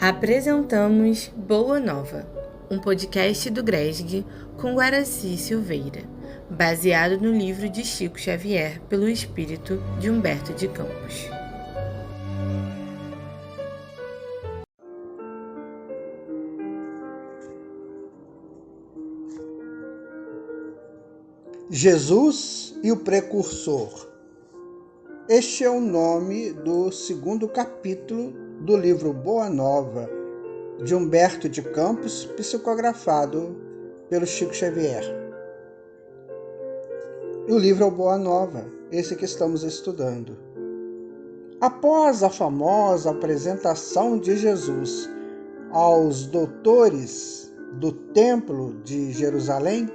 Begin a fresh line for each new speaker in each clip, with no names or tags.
Apresentamos Boa Nova, um podcast do GRESG com Guaraci Silveira, baseado no livro de Chico Xavier pelo espírito de Humberto de Campos.
Jesus e o Precursor. Este é o nome do segundo capítulo do livro Boa Nova, de Humberto de Campos, psicografado pelo Chico Xavier. O livro é o Boa Nova, esse que estamos estudando. Após a famosa apresentação de Jesus aos doutores do Templo de Jerusalém,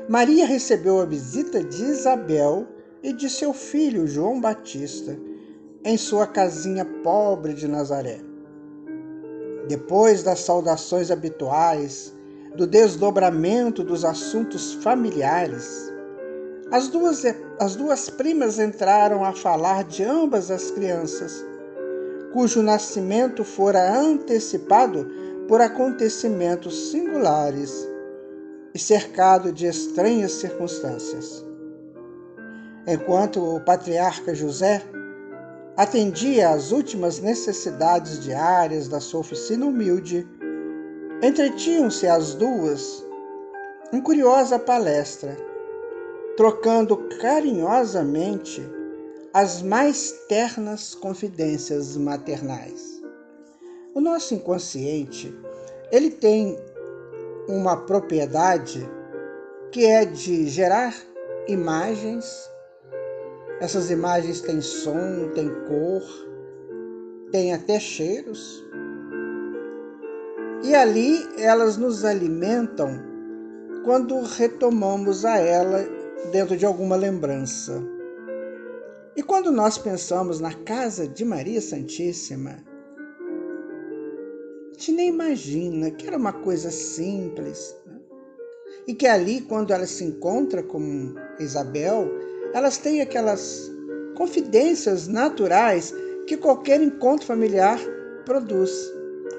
Maria recebeu a visita de Isabel e de seu filho João Batista em sua casinha pobre de Nazaré. Depois das saudações habituais, do desdobramento dos assuntos familiares, as duas primas entraram a falar de ambas as crianças, cujo nascimento fora antecipado por acontecimentos singulares e cercado de estranhas circunstâncias. Enquanto o patriarca José atendia às últimas necessidades diárias da sua oficina humilde, entretinham-se as duas em curiosa palestra, trocando carinhosamente as mais ternas confidências maternais. O nosso inconsciente, ele tem uma propriedade que é de gerar imagens. Essas imagens têm som, têm cor, têm até cheiros. E ali elas nos alimentam quando retomamos a ela dentro de alguma lembrança. E quando nós pensamos na casa de Maria Santíssima, a gente nem imagina que era uma coisa simples, né? E que ali, quando ela se encontra com Isabel, elas têm aquelas confidências naturais que qualquer encontro familiar produz.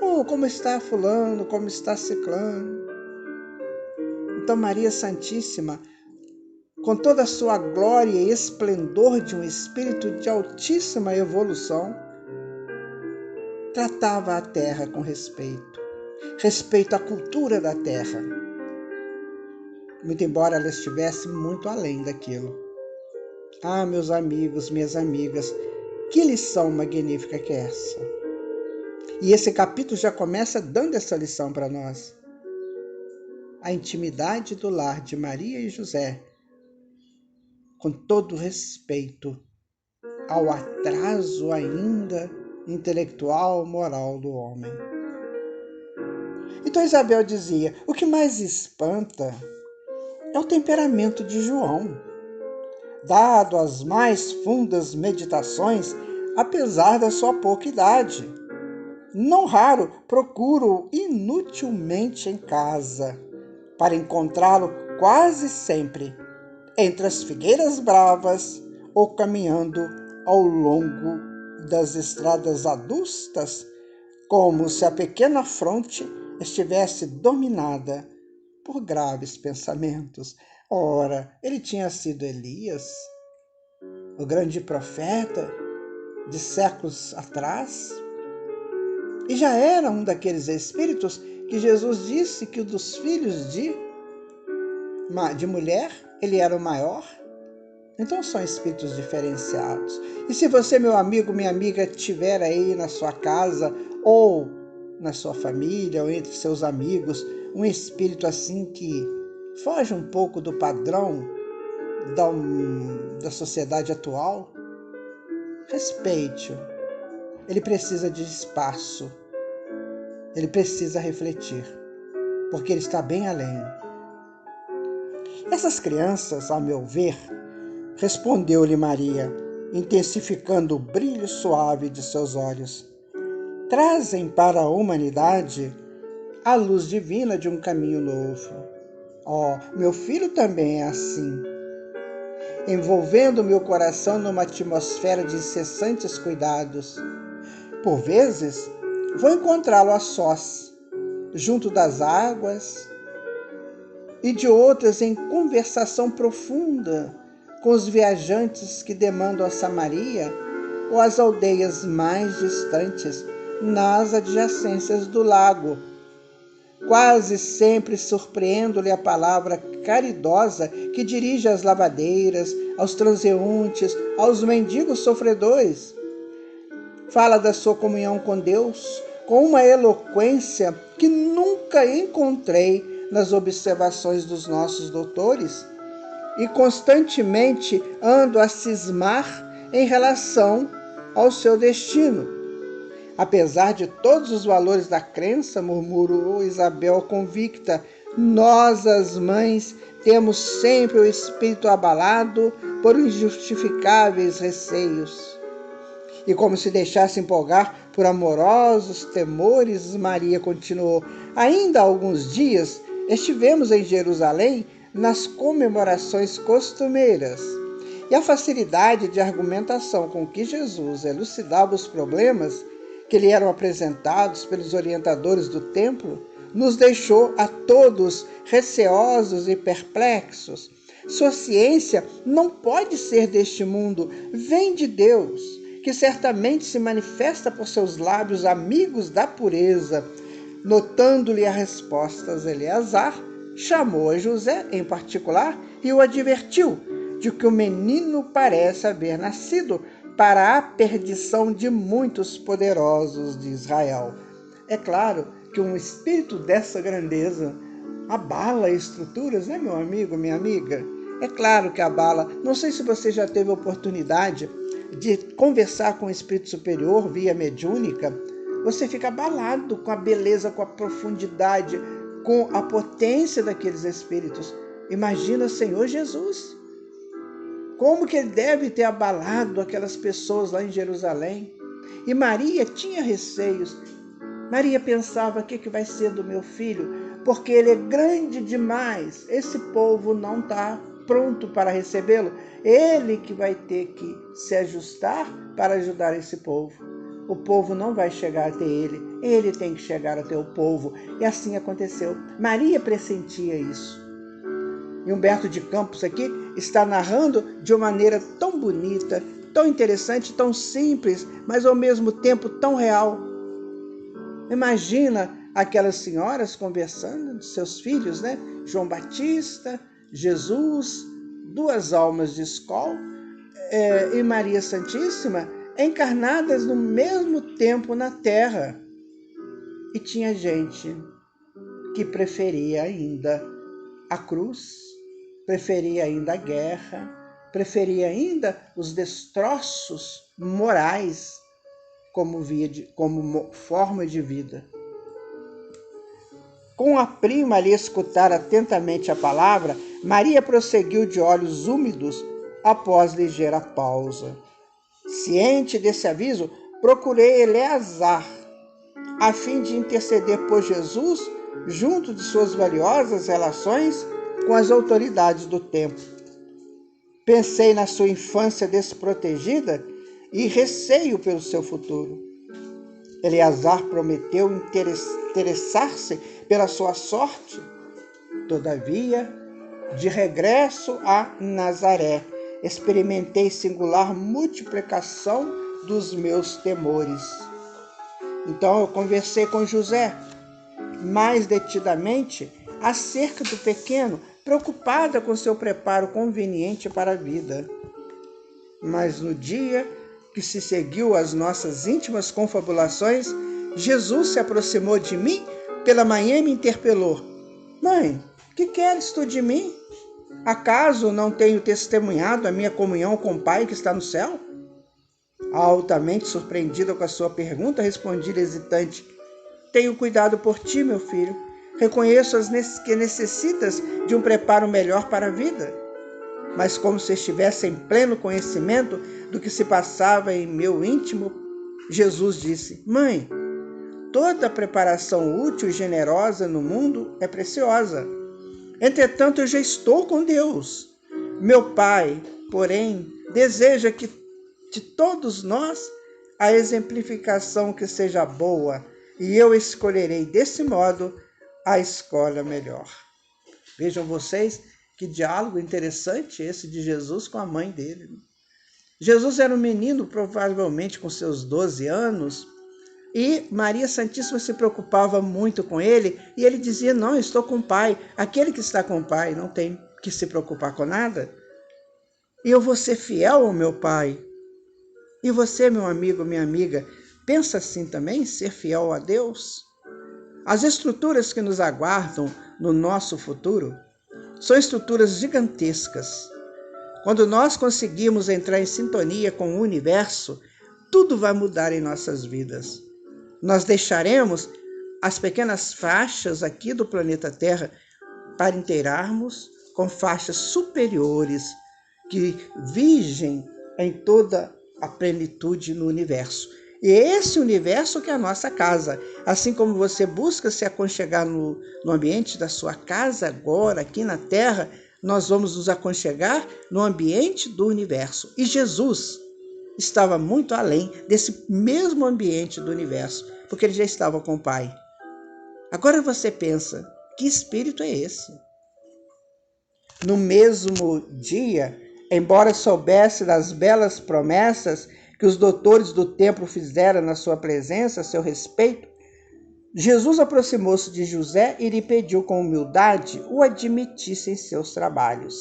Oh, como está fulano, como está ciclano. Então Maria Santíssima, com toda a sua glória e esplendor de um espírito de altíssima evolução, tratava a terra com respeito à cultura da terra, muito embora ela estivesse muito além daquilo. Ah, meus amigos, minhas amigas, que lição magnífica que é essa! E esse capítulo já começa dando essa lição para nós. A intimidade do lar de Maria e José, com todo respeito ao atraso ainda intelectual, moral do homem. Então Isabel dizia: o que mais espanta é o temperamento de João, dado às mais fundas meditações, apesar da sua pouca idade. Não raro procuro inutilmente em casa, para encontrá-lo quase sempre entre as figueiras bravas ou caminhando ao longo das estradas adustas, como se a pequena fronte estivesse dominada por graves pensamentos. Ora, ele tinha sido Elias, o grande profeta de séculos atrás, e já era um daqueles espíritos que Jesus disse que dos filhos de mulher ele era o maior. Então são espíritos diferenciados. E se você, meu amigo, minha amiga, tiver aí na sua casa ou na sua família ou entre seus amigos um espírito assim que foge um pouco do padrão da sociedade atual, respeite-o. Ele precisa de espaço. Ele precisa refletir, porque ele está bem além. Essas crianças, ao meu ver, respondeu-lhe Maria, intensificando o brilho suave de seus olhos, trazem para a humanidade a luz divina de um caminho novo. Oh, meu filho também é assim, envolvendo meu coração numa atmosfera de incessantes cuidados. Por vezes, Vou encontrá-lo a sós, junto das águas, e de outras em conversação profunda com os viajantes que demandam a Samaria ou as aldeias mais distantes nas adjacências do lago. Quase sempre surpreendo-lhe a palavra caridosa que dirige às lavadeiras, aos transeuntes, aos mendigos sofredores. Fala da sua comunhão com Deus com uma eloquência que nunca encontrei nas observações dos nossos doutores, e constantemente ando a cismar em relação ao seu destino. Apesar de todos os valores da crença, murmurou Isabel convicta, nós, as mães, temos sempre o espírito abalado por injustificáveis receios. E como se deixasse empolgar por amorosos temores, Maria continuou, ainda há alguns dias estivemos em Jerusalém nas comemorações costumeiras, e a facilidade de argumentação com que Jesus elucidava os problemas que lhe eram apresentados pelos orientadores do templo nos deixou a todos receosos e perplexos. Sua ciência não pode ser deste mundo, vem de Deus, que certamente se manifesta por seus lábios amigos da pureza. Notando-lhe as respostas, Eleazar chamou a José em particular e o advertiu de que o menino parece haver nascido para a perdição de muitos poderosos de Israel. É claro que um espírito dessa grandeza abala estruturas, né, meu amigo, minha amiga? É claro que abala. Não sei se você já teve a oportunidade de conversar com o espírito superior via mediúnica. Você fica abalado com a beleza, com a profundidade, com a potência daqueles espíritos. Imagina o Senhor Jesus. Como que ele deve ter abalado aquelas pessoas lá em Jerusalém? E Maria tinha receios. Maria pensava, o que vai ser do meu filho? Porque ele é grande demais. Esse povo não está pronto para recebê-lo. Ele que vai ter que se ajustar para ajudar esse povo. O povo não vai chegar até ele. Ele tem que chegar até o povo. E assim aconteceu. Maria pressentia isso. E Humberto de Campos aqui está narrando de uma maneira tão bonita, tão interessante, tão simples, mas ao mesmo tempo tão real. Imagina aquelas senhoras conversando de seus filhos, né? João Batista, Jesus, duas almas de escola e Maria Santíssima encarnadas no mesmo tempo na Terra. E tinha gente que preferia ainda a cruz, preferia ainda a guerra, preferia ainda os destroços morais como forma de vida. Com a prima ali escutar atentamente a palavra, Maria prosseguiu de olhos úmidos após ligeira pausa. Ciente desse aviso, procurei Eleazar, a fim de interceder por Jesus junto de suas valiosas relações com as autoridades do tempo. Pensei na sua infância desprotegida e receio pelo seu futuro. Eleazar prometeu interessar-se pela sua sorte. Todavia, de regresso a Nazaré, experimentei singular multiplicação dos meus temores. Então eu conversei com José, mais detidamente, acerca do pequeno, preocupada com seu preparo conveniente para a vida. Mas no dia que se seguiu às nossas íntimas confabulações, Jesus se aproximou de mim pela manhã e me interpelou. Mãe, que queres tu de mim? Acaso não tenho testemunhado a minha comunhão com o Pai que está no céu? Altamente surpreendida com a sua pergunta, respondi hesitante. Tenho cuidado por ti, meu filho. Reconheço que necessitas de um preparo melhor para a vida. Mas como se estivesse em pleno conhecimento do que se passava em meu íntimo, Jesus disse, Mãe, toda preparação útil e generosa no mundo é preciosa. Entretanto, eu já estou com Deus. Meu Pai, porém, deseja que de todos nós a exemplificação que seja boa, e eu escolherei desse modo a escola melhor. Vejam vocês que diálogo interessante esse de Jesus com a mãe dele. Jesus era um menino, provavelmente com seus 12 anos, e Maria Santíssima se preocupava muito com ele, e ele dizia: não, eu estou com o Pai. Aquele que está com o Pai não tem que se preocupar com nada. E eu vou ser fiel ao meu Pai. E você, meu amigo, minha amiga, pensa assim também, ser fiel a Deus? As estruturas que nos aguardam no nosso futuro são estruturas gigantescas. Quando nós conseguimos entrar em sintonia com o universo, tudo vai mudar em nossas vidas. Nós deixaremos as pequenas faixas aqui do planeta Terra para inteirarmos com faixas superiores que vigem em toda a plenitude no universo. E esse universo que é a nossa casa. Assim como você busca se aconchegar no ambiente da sua casa agora, aqui na Terra, nós vamos nos aconchegar no ambiente do universo. E Jesus estava muito além desse mesmo ambiente do universo, porque ele já estava com o Pai. Agora você pensa, que espírito é esse? No mesmo dia, embora soubesse das belas promessas que os doutores do templo fizeram na sua presença a seu respeito, Jesus aproximou-se de José e lhe pediu com humildade o admitisse em seus trabalhos.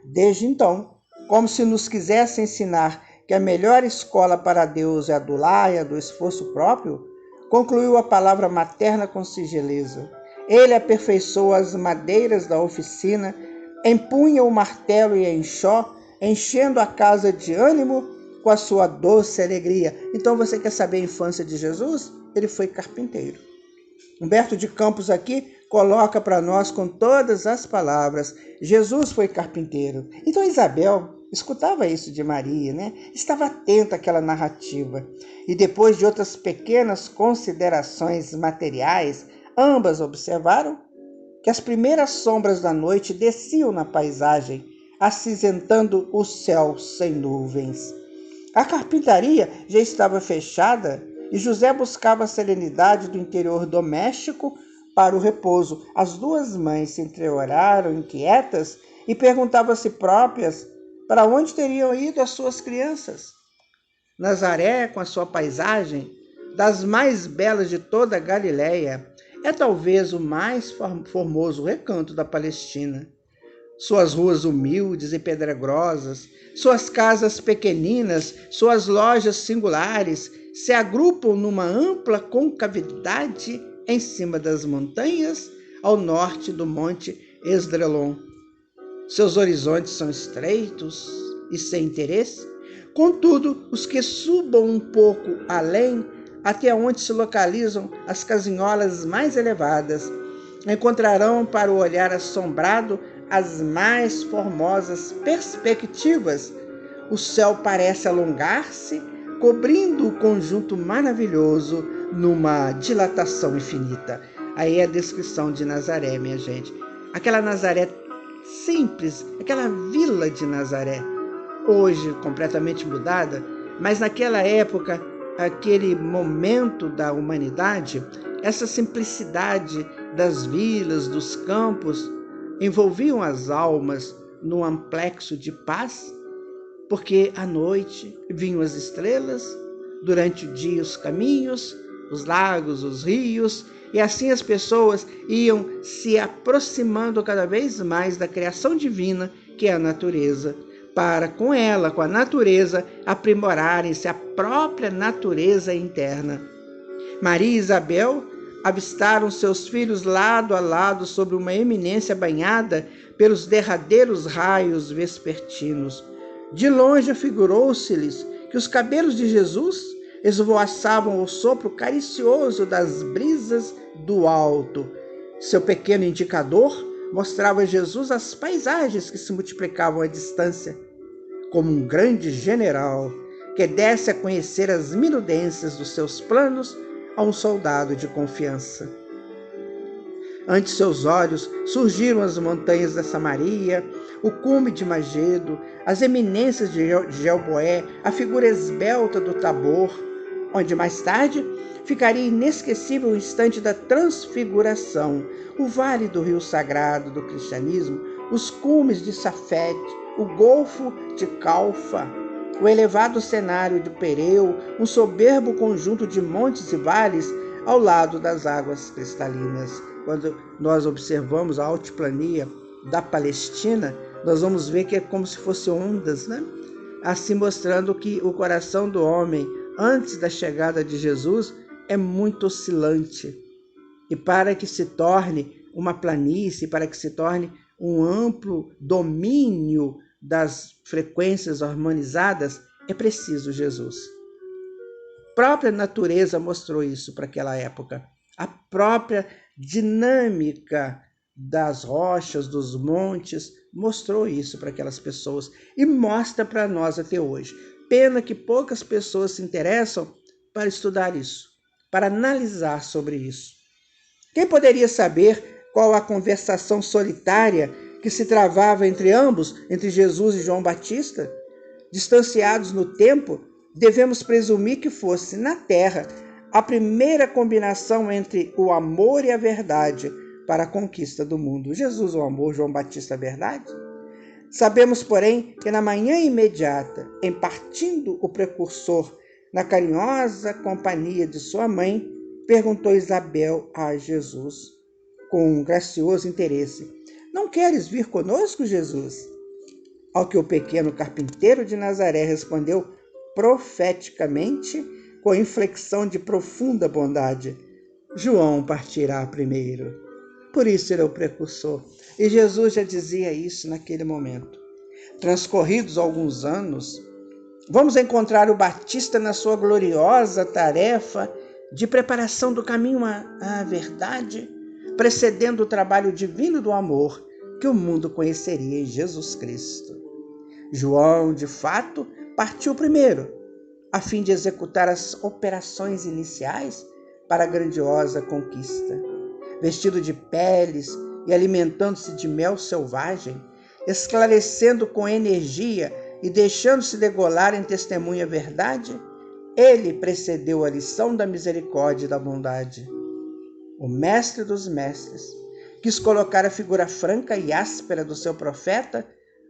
Desde então, como se nos quisesse ensinar que a melhor escola para Deus é a do lar e a do esforço próprio, concluiu a palavra materna com singeleza. Ele aperfeiçoou as madeiras da oficina, empunha o martelo e a enxó, enchendo a casa de ânimo com a sua doce alegria. Então você quer saber a infância de Jesus? Ele foi carpinteiro. Humberto de Campos aqui coloca para nós com todas as palavras: Jesus foi carpinteiro. Então Isabel escutava isso de Maria, né? Estava atenta àquela narrativa. E depois de outras pequenas considerações materiais, ambas observaram que as primeiras sombras da noite desciam na paisagem, acinzentando o céu sem nuvens. A carpintaria já estava fechada e José buscava a serenidade do interior doméstico para o repouso. As duas mães se entreolharam inquietas e perguntavam a si próprias para onde teriam ido as suas crianças. Nazaré, com a sua paisagem, das mais belas de toda a Galileia, é talvez o mais formoso recanto da Palestina. Suas ruas humildes e pedregosas, suas casas pequeninas, suas lojas singulares se agrupam numa ampla concavidade em cima das montanhas, ao norte do Monte Esdrelon. Seus horizontes são estreitos e sem interesse, contudo, os que subam um pouco além, até onde se localizam as casinholas mais elevadas, encontrarão para o olhar assombrado as mais formosas perspectivas. O céu parece alongar-se, cobrindo o conjunto maravilhoso numa dilatação infinita. Aí é a descrição de Nazaré, minha gente. Aquela Nazaré simples, aquela vila de Nazaré, hoje completamente mudada, mas naquela época, aquele momento da humanidade, essa simplicidade das vilas, dos campos, envolviam as almas num amplexo de paz, porque à noite vinham as estrelas, durante o dia os caminhos, os lagos, os rios, e assim as pessoas iam se aproximando cada vez mais da criação divina, que é a natureza, para com ela, com a natureza, aprimorarem-se a própria natureza interna. Maria e Isabel avistaram seus filhos lado a lado sobre uma eminência banhada pelos derradeiros raios vespertinos. De longe afigurou-se-lhes que os cabelos de Jesus esvoaçavam ao sopro caricioso das brisas do alto. Seu pequeno indicador mostrava a Jesus as paisagens que se multiplicavam à distância, como um grande general que desse a conhecer as minudências dos seus planos a um soldado de confiança. Ante seus olhos surgiram as montanhas da Samaria, o cume de Magedo, as eminências de Gelboé, a figura esbelta do Tabor, onde mais tarde ficaria inesquecível o instante da transfiguração, o vale do rio sagrado do cristianismo, os cumes de Safed, o golfo de Calfa, o elevado cenário de Pereu, um soberbo conjunto de montes e vales ao lado das águas cristalinas. Quando nós observamos a altiplania da Palestina, nós vamos ver que é como se fossem ondas, né? Assim mostrando que o coração do homem, antes da chegada de Jesus, é muito oscilante. E para que se torne uma planície, para que se torne um amplo domínio das frequências harmonizadas, é preciso Jesus. A própria natureza mostrou isso para aquela época. A própria dinâmica das rochas, dos montes, mostrou isso para aquelas pessoas e mostra para nós até hoje. Pena que poucas pessoas se interessam para estudar isso, para analisar sobre isso. Quem poderia saber qual a conversação solitária que se travava entre ambos, entre Jesus e João Batista? Distanciados no tempo, devemos presumir que fosse, na Terra, a primeira combinação entre o amor e a verdade para a conquista do mundo. Jesus, o amor, João Batista, a verdade? Sabemos, porém, que na manhã imediata, em partindo o precursor na carinhosa companhia de sua mãe, perguntou Isabel a Jesus, com um gracioso interesse: "Não queres vir conosco, Jesus?" Ao que o pequeno carpinteiro de Nazaré respondeu profeticamente, com inflexão de profunda bondade: "João partirá primeiro." Por isso ele é o precursor. E Jesus já dizia isso naquele momento. Transcorridos alguns anos, vamos encontrar o Batista na sua gloriosa tarefa de preparação do caminho à verdade, precedendo o trabalho divino do amor que o mundo conheceria em Jesus Cristo. João, de fato, partiu primeiro, a fim de executar as operações iniciais para a grandiosa conquista. Vestido de peles e alimentando-se de mel selvagem, esclarecendo com energia e deixando-se degolar em testemunha verdade, ele precedeu a lição da misericórdia e da bondade. O mestre dos mestres quis colocar a figura franca e áspera do seu profeta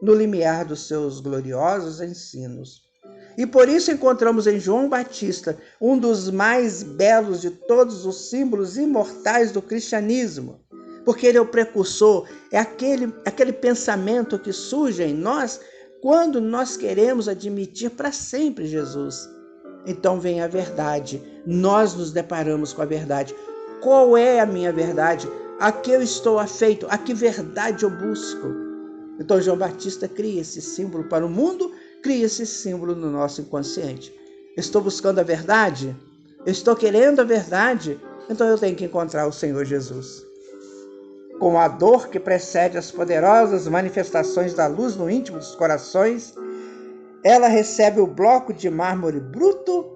no limiar dos seus gloriosos ensinos. E por isso encontramos em João Batista um dos mais belos de todos os símbolos imortais do cristianismo, porque ele é o precursor, é aquele pensamento que surge em nós quando nós queremos admitir para sempre Jesus. Então vem a verdade, nós nos deparamos com a verdade. Qual é a minha verdade? A que eu estou afeito? A que verdade eu busco? Então João Batista cria esse símbolo para o mundo, cria esse símbolo no nosso inconsciente. Estou buscando a verdade? Estou querendo a verdade? Então eu tenho que encontrar o Senhor Jesus. Com a dor que precede as poderosas manifestações da luz no íntimo dos corações, ela recebe o bloco de mármore bruto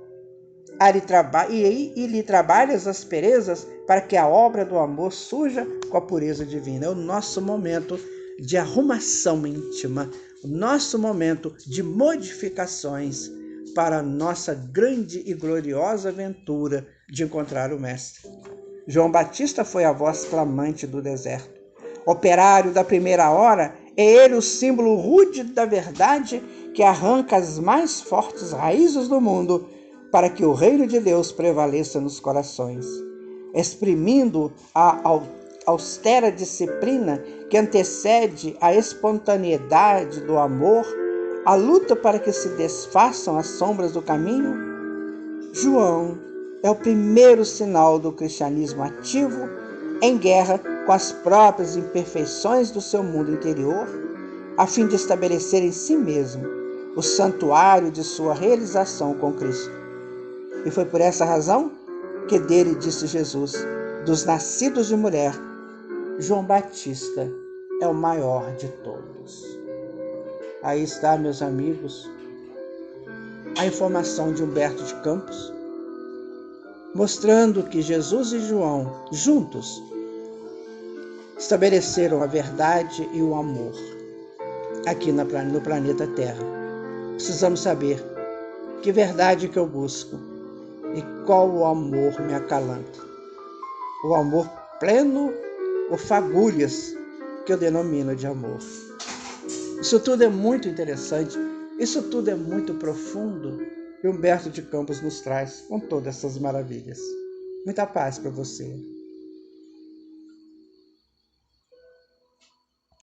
e lhe trabalha as asperezas para que a obra do amor surja com a pureza divina. É o nosso momento de arrumação íntima, o nosso momento de modificações para a nossa grande e gloriosa aventura de encontrar o Mestre. João Batista foi a voz clamante do deserto. Operário da primeira hora, é ele o símbolo rude da verdade que arranca as mais fortes raízes do mundo para que o reino de Deus prevaleça nos corações. Exprimindo a austera disciplina que antecede a espontaneidade do amor, a luta para que se desfaçam as sombras do caminho, João é o primeiro sinal do cristianismo ativo em guerra com as próprias imperfeições do seu mundo interior, a fim de estabelecer em si mesmo o santuário de sua realização com Cristo. E foi por essa razão que dele disse Jesus: dos nascidos de mulher, João Batista é o maior de todos. Aí está, meus amigos, a informação de Humberto de Campos, mostrando que Jesus e João, juntos, estabeleceram a verdade e o amor aqui no planeta Terra. Precisamos saber que verdade que eu busco, E qual o amor me acalanta? O amor pleno ou fagulhas que eu denomino de amor? Isso tudo é muito interessante, isso tudo é muito profundo e Humberto de Campos nos traz com todas essas maravilhas. Muita paz para você.